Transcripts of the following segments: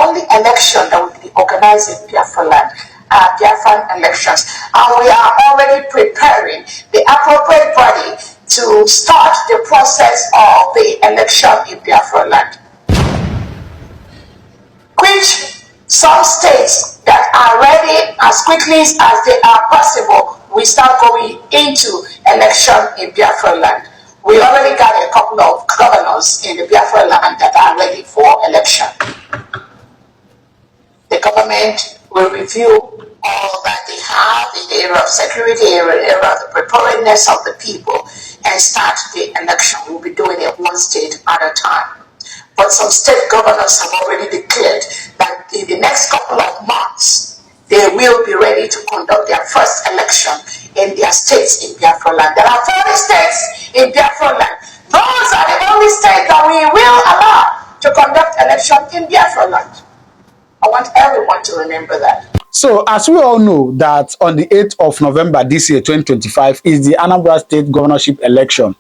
only election that will be organized in Biafra land are Biafran elections. And we are already preparing the appropriate body to start the process of the election in Biafra land, which some states that are ready as quickly as they are possible, we start going into election in Biafra land. We already got a couple of governors in the Biafra land that are ready for election. The government will review all that they have in the area of security, area of the preparedness of the people, and start the election. We'll be doing it one state at a time. But some state governors have already declared that in the next couple of months, they will be ready to conduct their first election in their states in Biafra land. There are 40 states in Biafra land. Those are the only states that we will allow to conduct election in Biafra land. I want everyone to remember that. So, as we all know that on the 8th of November this year, 2025, is the Anambra State governorship election.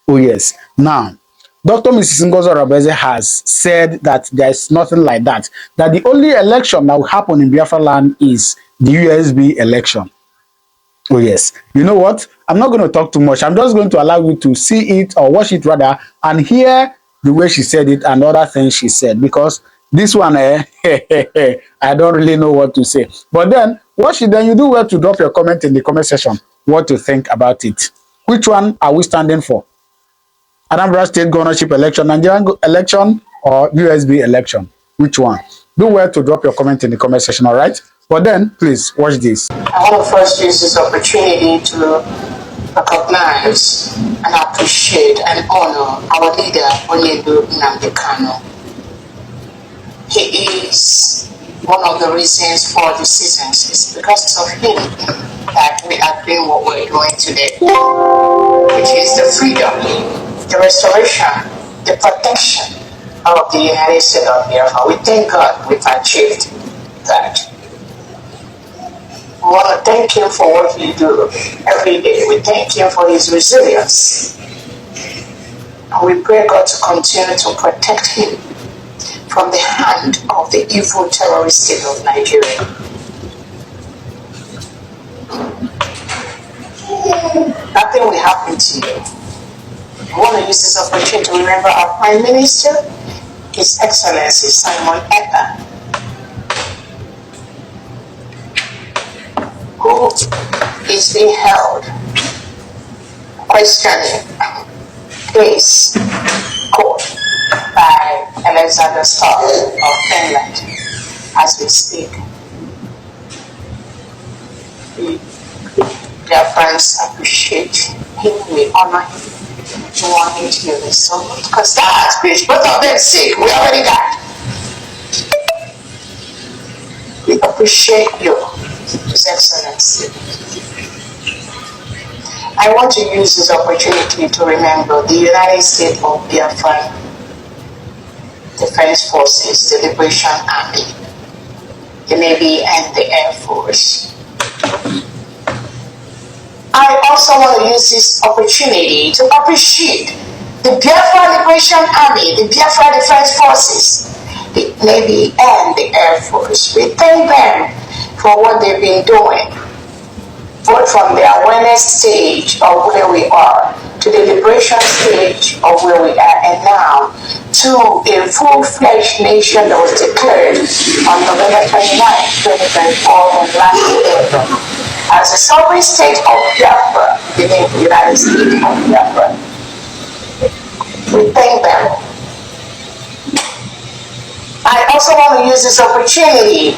Oh yes. Now, Dr. Mrs. Ngozi Rabeze has said that there is nothing like that. That the only election that will happen in Biafra land is the USB election. Oh yes. You know what? I'm not going to talk too much. I'm just going to allow you to see it or watch it rather and hear the way she said it and other things she said, because this one, I don't really know what to say. But then, watch it, then you do well to drop your comment in the comment section what to think about it. Which one are we standing for? Anambra State governorship election, Nigerian election, or USB election? Which one? Do well to drop your comment in the comment section, all right? But then, please, watch this. I want to first use this opportunity to recognize and appreciate and honor our leader, Onyedu Nnamdi Kanu. He is one of the reasons for the seasons. It's because of him that we are doing what we're doing today, which is the freedom, the restoration, the protection of the United States of Biafra. We thank God we've achieved that. We want to thank him for what he does every day. We thank him for his resilience. And we pray God to continue to protect him from the hand of the evil terrorist state of Nigeria. Nothing will happen to you. I want to use this opportunity to remember our Prime Minister, His Excellency Simon Ekpa, who is being held questioning his court by Alexander Stubb of Finland as we speak. Their friends appreciate him, we honor him, we want him to hear this so much. Because that speech, both of them sick, we already got. We appreciate you, His Excellency. I want to use this opportunity to remember the United States of Biafra Defense Forces, the Liberation Army, the Navy, and the Air Force. I also want to use this opportunity to appreciate the Biafra Liberation Army, the Biafra Defense Forces, the Navy, and the Air Force. We thank them for what they've been doing, both from the awareness stage of where we are to the liberation stage of where we are, and now to a full-fledged nation that was declared on November 29, 2024 in last April as a sovereign state of Biafra, the United States of Biafra. We thank them. I also want to use this opportunity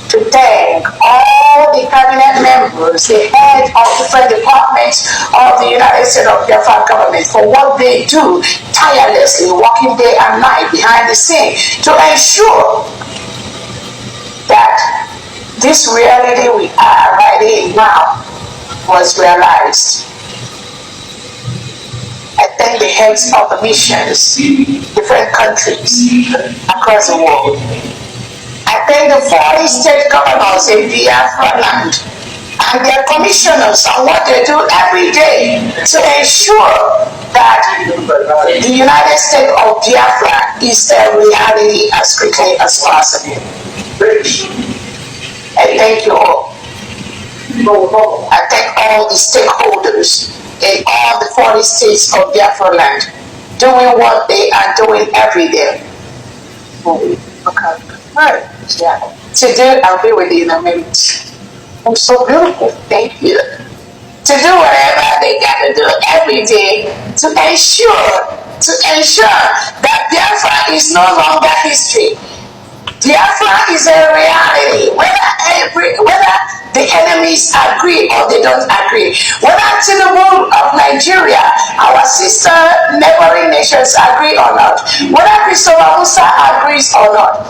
to thank all the cabinet members, the heads of different departments of the United States of Biafra government for what they do tirelessly, working day and night behind the scene to ensure that this reality we are right in now was realized. I thank the heads of the missions, different countries across the world. I thank the 40 state governors in Biafra land and their commissioners on what they do every day to ensure that the United States of Biafra is a reality as quickly as possible. I thank you all. I thank all the stakeholders in all the 40 states of Biafra land doing what they are doing every day. Right. Yeah. Today, I'll be with you in a minute. I'm so beautiful. Thank you. To do whatever they got to do every day to ensure that Biafra is no longer history. Biafra is a reality, whether the enemies agree or they don't agree. Whether Tinubu of Nigeria, our sister neighboring nations agree or not. Whether Christopher Musa agrees or not.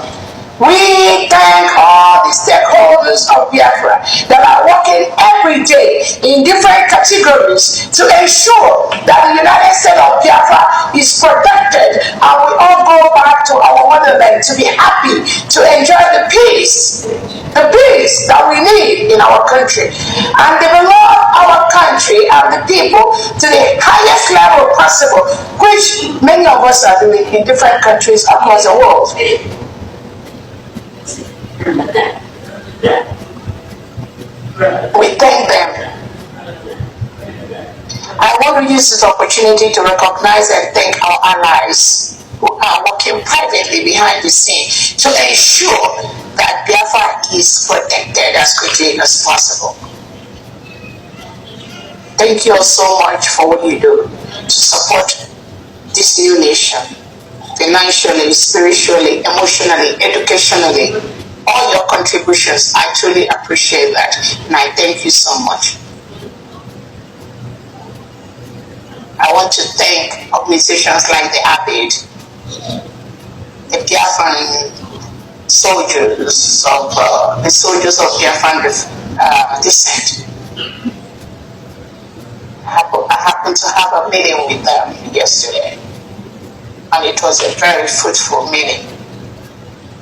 We thank all the stakeholders of Biafra that are working every day in different categories to ensure that the United States of Biafra is protected and we all go back to our motherland to be happy, to enjoy the peace that we need in our country, and develop our country and the people to the highest level possible, which many of us are doing in different countries across the world. We thank them. I want to use this opportunity to recognize and thank our allies who are working privately behind the scene to ensure that Biafra is protected as quickly as possible. Thank you all so much for what you do to support this new nation, financially, spiritually, emotionally, educationally. All your contributions, I truly appreciate that, and I thank you so much. I want to thank organizations like the ABID, the Biafran soldiers of Biafran descent. I happened to have a meeting with them yesterday, and it was a very fruitful meeting.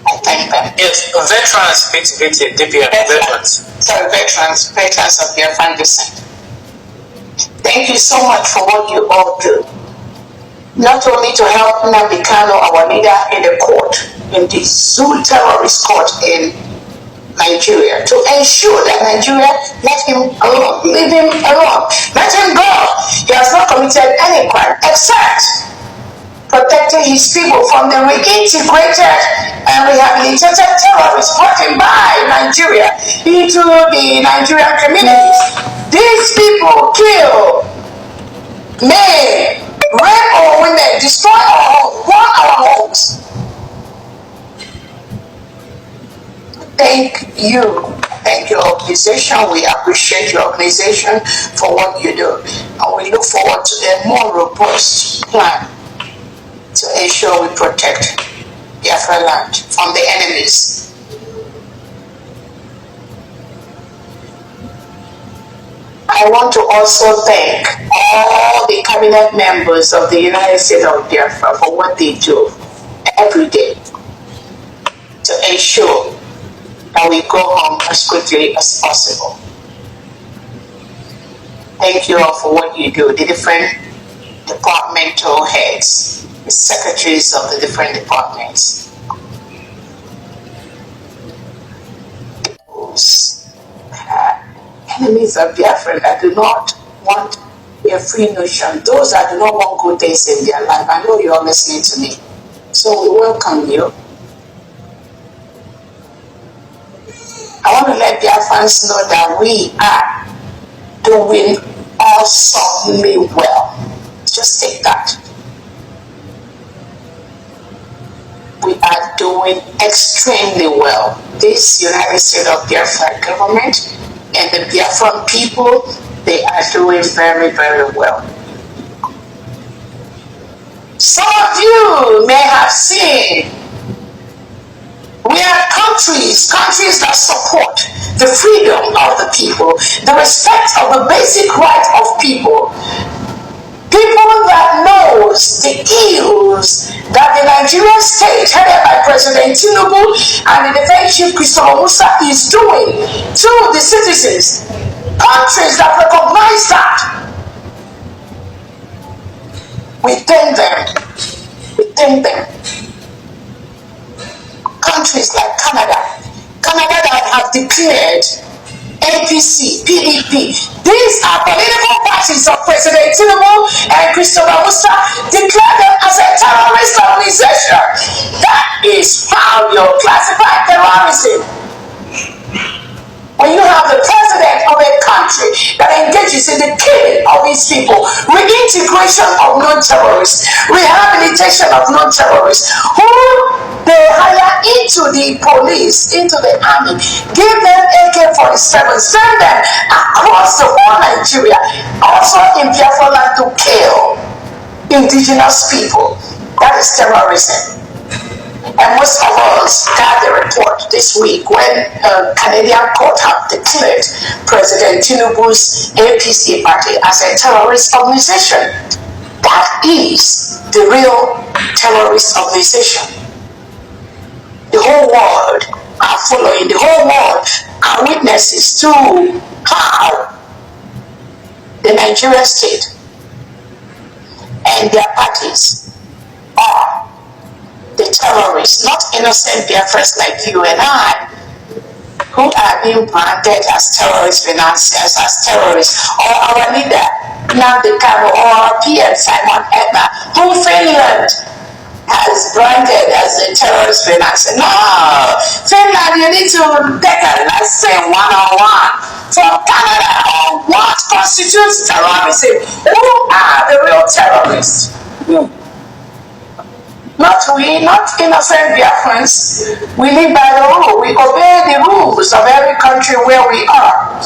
I thank them. Yes, veterans, veterans. Sorry, veterans of Biafran descent. Thank you so much for what you all do. Not only to help Nnamdi Kanu, our leader, in the court, in the Zoo terrorist court in Nigeria, to ensure that Nigeria let him alone, leave him alone, let him go. He has not committed any crime except protecting his people from the reintegrated and rehabilitated terrorists brought in by Nigeria into the Nigerian communities. These people kill, maim, rape our women, destroy our homes, burn our homes. Thank you. Thank your organization. We appreciate your organization for what you do. And we look forward to a more robust plan to ensure we protect Biafra land from the enemies. I want to also thank all the cabinet members of the United States of Biafra for what they do every day to ensure that we go home as quickly as possible. Thank you all for what you do, the different departmental heads, the secretaries of the different departments. Those enemies of Biafra that do not want a free notion, those that do not want good things in their life. I know you are listening to me, so we welcome you. I want to let Biafrans know that we are doing awesomely well. Just take that. We are doing extremely well. This United States of Biafra government and the Biafran people, they are doing very, very well. Some of you may have seen we are countries that support the freedom of the people, the respect of the basic rights of people. People that knows the ills that the Nigerian state, headed by President Tinubu and the defense chief Christopher Musa, is doing to the citizens. Countries that recognize that. We thank them. We thank them. Countries like Canada that have declared APC, PDP. These are political parties of President Tinubu and Christopher Musa, declare them as a terrorist organization. That is how you classify terrorism. When you have the president of a country that engages in the killing of its people, reintegration of non-terrorists, rehabilitation of non-terrorists, who they hire into the police, into the army, give them AK-47, send them across the whole Nigeria, also in Biafra land to kill indigenous people. That is terrorism. And most of us got the report this week when Canadian court have declared President Tinubu's APC party as a terrorist organization. That is the real terrorist organization. The whole world are following, the whole world are witnesses to how the Nigerian state and their parties are the terrorists, not innocent Biafrans like you and I, who are being branded as terrorist financiers, as terrorists, or our leader, Nnamdi Kanu, or our PM, Simon Ekpa, who Finland has branded as a terrorist financier. No, Finland, you need to take a lesson one-on-one from Canada on what constitutes terrorism. Who are the real terrorists? Not we, not innocent Biafrans. We live by the rule. We obey the rules of every country where we are.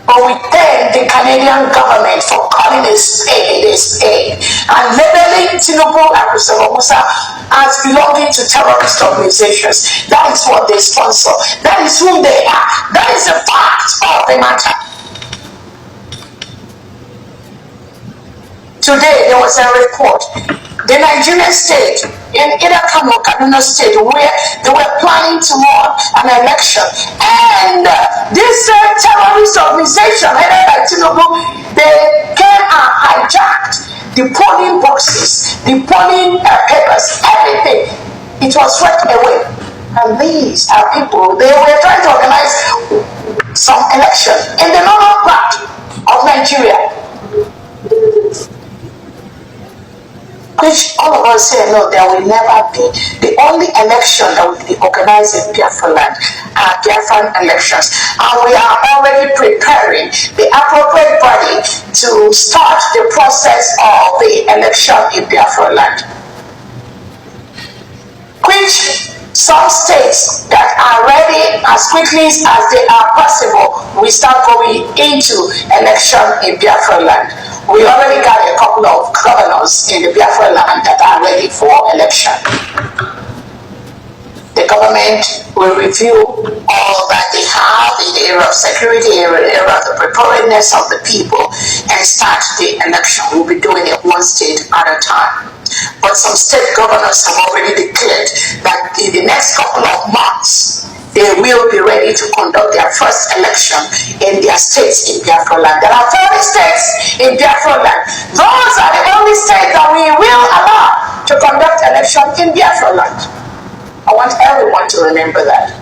But we thank the Canadian government for calling a spade and labeling Tinubu and Christopher Musa as belonging to terrorist organizations. That is what they sponsor. That is who they are. That is the fact of the matter. Today there was a report. The Nigerian state in either Kano or Kaduna state where they were planning to run an election, and this terrorist organization headed by Tinubu, they came and hijacked the polling boxes, the polling papers, everything. It was swept away. And these are people, they were trying to organize some election in the northern part of Nigeria, which all of us say, no, there will never be. The only election that will be organized in Biafra land are Biafran elections. And we are already preparing the appropriate body to start the process of the election in Biafra land, which some states that are ready as quickly as they are possible, we start going into election in Biafra land. We already got a couple of governors in the Biafra land that are ready for election. The government will review all that they have in the area of security, in the area of the preparedness of the people, and start the election. We'll be doing it one state at a time. But some state governors have already declared that in the next couple of months, they will be ready to conduct their first election in their states in Biafra land. There are 40 states in Biafra land. Those are the only states that we will allow to conduct election in Biafra land. I want everyone to remember that.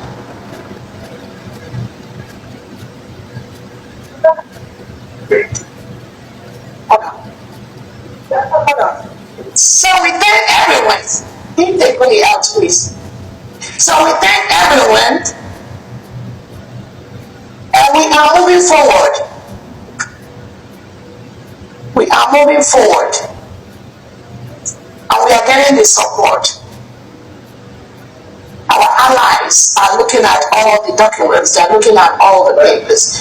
Hold on. So we thank everyone. Keep the money out, please. So we thank everyone, and we are moving forward. We are moving forward, and we are getting the support. Our allies are looking at all the documents, they're looking at all the papers.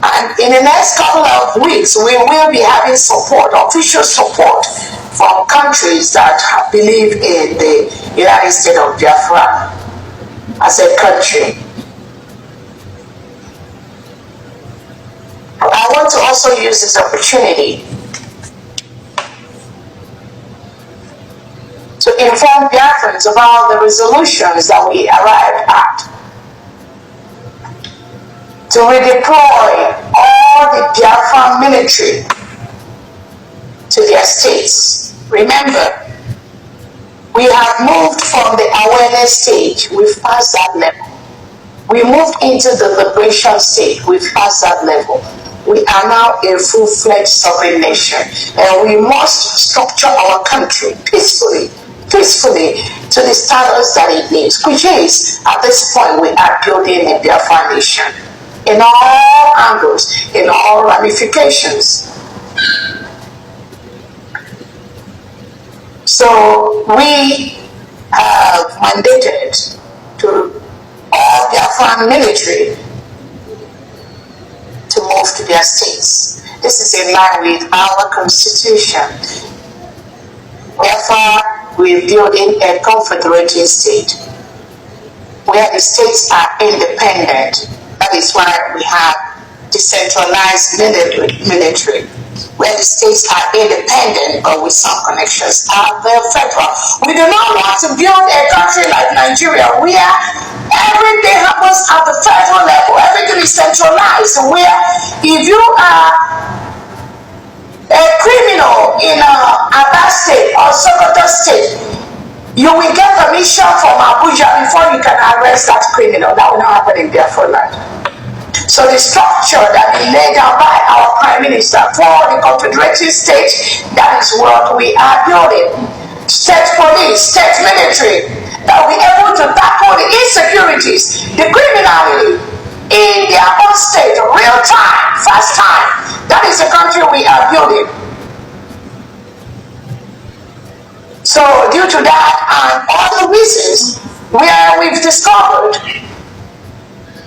And in the next couple of weeks, we will be having support, official support, from countries that believe in the United States of Biafra as a country. I want to also use this opportunity to inform Biafrans about the resolutions that we arrived at to redeploy all the Biafran military to their states. Remember, we have moved from the awareness stage. We've passed that level. We moved into the liberation stage. We've passed that level. We are now a full-fledged sovereign nation, and we must structure our country peacefully to the standards that it needs, which is, at this point, we are building a Biafra nation in all angles, in all ramifications. So we have mandated to all Biafran military to move to their states. This is in line with our constitution. Therefore, we're building a confederation state where the states are independent. That is why we have decentralized military, where the states are independent but with some connections are the federal. We do not want to build a country like Nigeria where everything happens at the federal level, everything is centralized, where if you are a criminal in Aba state or Sokoto state, you will get permission from Abuja before you can arrest that criminal. That will not happen in Biafra land. So the structure that is laid down by our Prime Minister for the Confederation state, that is what we are building. State police, state military, that will be able to tackle the insecurities, the criminality in their own state, real time, fast time. That is the country we are building. So due to that and all the reasons where we've discovered,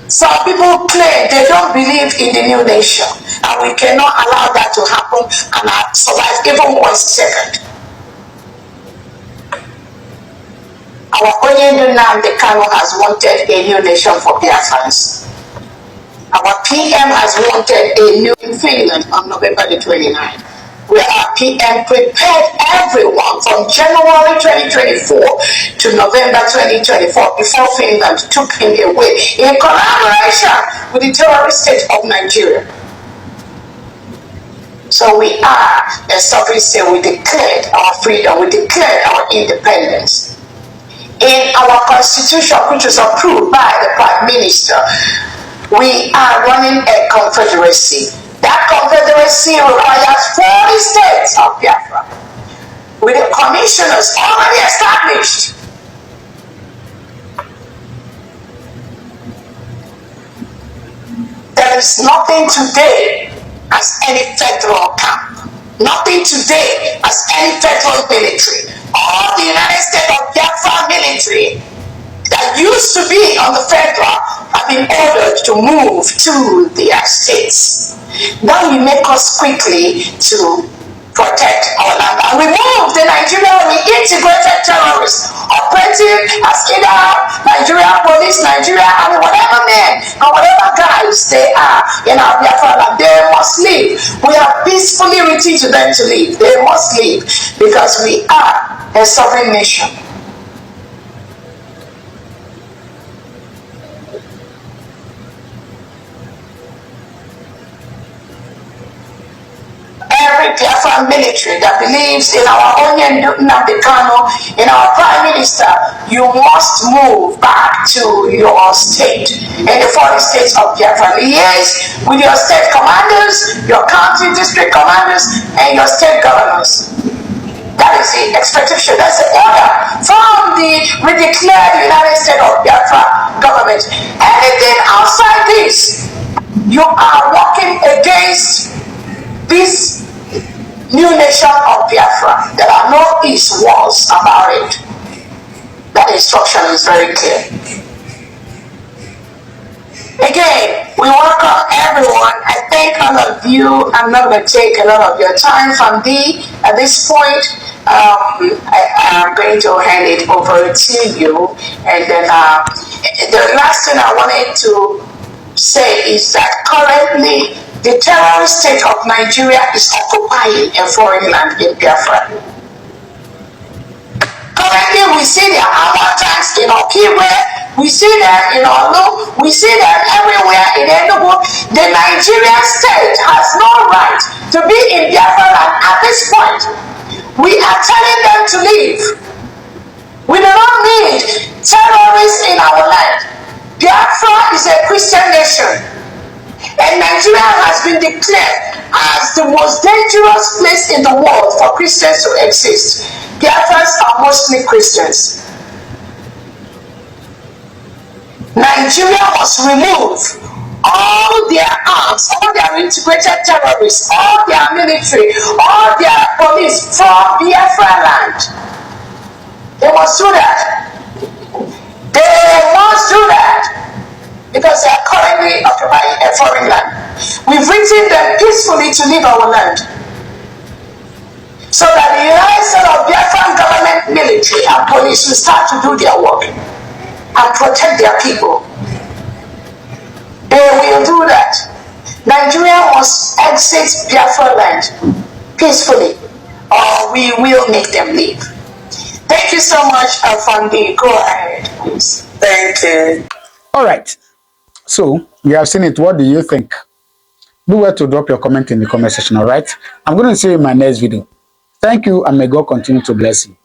some people claim they don't believe in the new nation, and we cannot allow that to happen and survive even 1 second. Our Onyendu Nnamdi Kanu has wanted a new nation for Biafrans. Our PM has wanted a new in Finland on November the 29th. Where our PM prepared everyone from January 2024 to November 2024 before Finland took him away in collaboration with the terrorist state of Nigeria. So we are a sovereign state. We declared our freedom. We declared our independence. In our constitution, which was approved by the Prime Minister, we are running a confederacy. That confederacy requires 40 states of Biafra, with the commissioners already established. There is nothing today as any federal camp, nothing today as any federal military. All the United States of Biafra military that used to be on the federal have been ordered to move to their states. Now you make us quickly to protect our land and remove the Nigerian reintegrated terrorists operating as either Nigerian police, Nigerian army, whatever men and whatever guys they are in our Biafra land. They must leave. We have peacefully written to them to leave. They must leave because we are a sovereign nation. Every Biafran military that believes in our Onyendu Nnamdi Kanu, in our Prime Minister, you must move back to your state. In the 40 states of Biafra, liaise with your state commanders, your county district commanders, and your state governors. That is the expectation. That's the order from the redeclared United States of Biafra government. Anything outside this, you are working against this new nation of Biafra. There are no ifs, walls about it. That instruction is very clear. Again, we welcome everyone. I thank all of you. I'm not going to take a lot of your time from at this point. I am going to hand it over to you. And then the last thing I wanted to say is that currently the terrorist state of Nigeria is occupying a foreign land in Biafra. Currently, we see their armor tanks in Okigwe, we see them in Olu, we see them everywhere in Enugu. The Nigerian state has no right to be in Biafra land at this point. We are telling them to leave. We do not need terrorists in our land. Biafra is a Christian nation, and Nigeria has been declared as the most dangerous place in the world for Christians to exist. Biafrans are mostly Christians. Nigeria must remove all their arms, all their integrated terrorists, all their military, all their police from Biafra land. They must do that. They must do that because they are currently occupying a foreign land. We've written them peacefully to leave our land so that the United States of Biafran government, military, and police will start to do their work and protect their people. They will do that. Nigeria must exit Biafra land peacefully, or we will make them leave. Thank you so much, Afandi. Go ahead, please. Thank you. All right. So you have seen it. What do you think? Do well to drop your comment in the comment section. All right. I'm going to see you in my next video. Thank you, and may God continue to bless you.